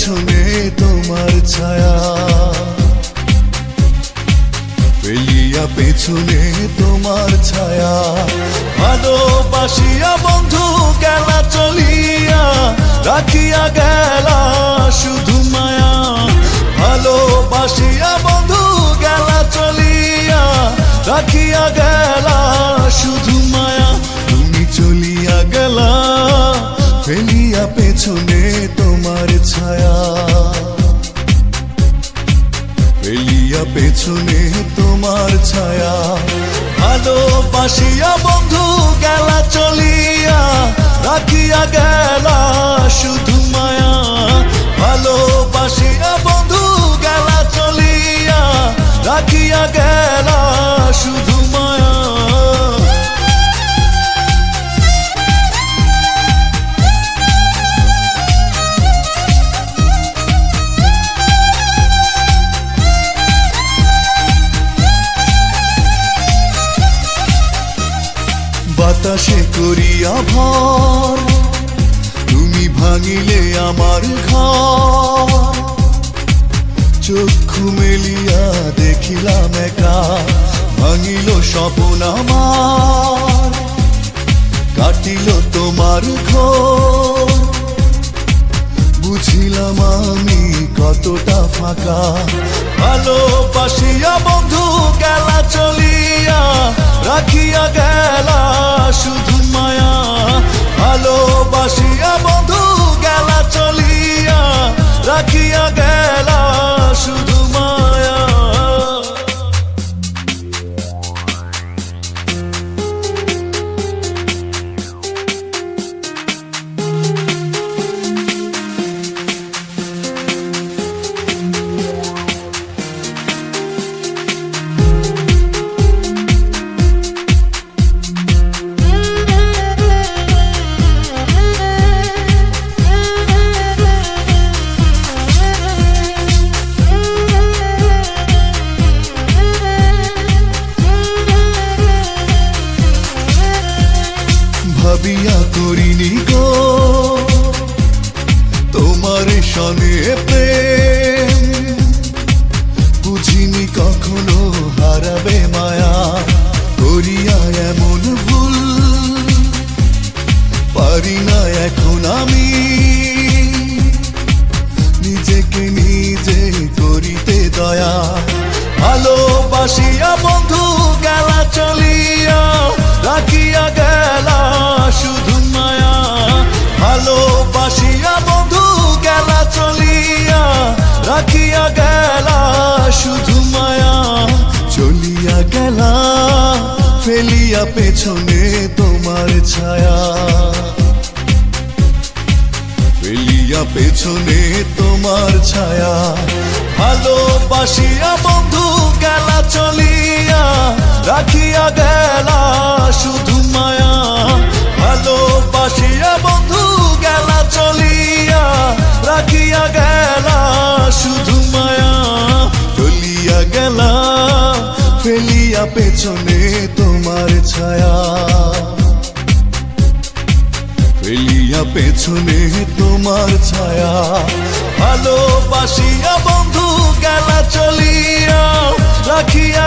পেছনে তোমার ছায়া, ফেলিয়া পেছনে তোমার ছায়া। ভালোবাসিয়া বন্ধু গেলা চলিয়া, রাখিয়া গেলা শুধু মায়া। ভালোবাসিয়া বন্ধু গেলা চলিয়া, রাখিয়া গেলা শুধু মায়া। তুমি চলিয়া গেলা ফেলিয়া পেছনে তোমার ছায়া, ফেলিয়া পেছনে তোমার ছায়া। ভালোবাসিয়া বন্ধু গেলা চলিয়া, রাখিয়া গেলা শুধু মায়া। ভালোবাসিয়া বন্ধু গেলা চলিয়া, রাখিয়া গেলা শুধু মায়া। বাতাসে করিয়া ভর, তুমি ভাঙিলে আমার ঘর। চক্ষু মেলিয়া দেখিলাম একা, ভাঙিল স্বপ্ন আমার। কাটিল তোমার ঘোর, বুঝিলাম আমি কতটা ফাঁকা। ভালোবাসিয়া বন্ধু গেলা চলিয়া, রাখিয়া গেলা শুধু মায়া। ভালোবাসিয়া বন্ধু গেলা চলিয়া, রাখিয়া গেলা শুধু মায়া। ভাবিয়া করিনি গো তোমার সনে প্রেম, বুঝিনি কখনো হারাবে মায়া। করিয়া এমন ভুল পারি না এখন আমি, নিজেকে নিজে করিতে দয়া। ভালোবাসিয়া বন্ধু গেলা চলিয়া, রাখিয়া গেলা শুধু মায়া। ভালোবাসিয়া বন্ধু গেলা চলিয়া, রাখিয়া গেলা শুধু মায়া। চলিয়া গেলা ফেলিয়া পেছনে তোমার ছায়া, ফেলিয়া পেছনে তোমার ছায়া। ভালোবাসিয়া বন্ধু গেলা চলিয়া, রাখিয়া গেলা শুধু মায়া। ভালোবাসিয়া বন্ধু গেলা চলিয়া, রাখিয়া গেলা শুধু মায়া। চলিয়া গেলা ফেলিয়া পেছনে তোমার ছায়া, ফেলিয়া পেছনে তোমার ছায়া। ভালোবাসিয়া বন্ধু গেলা চলিয়া, রাখিয়া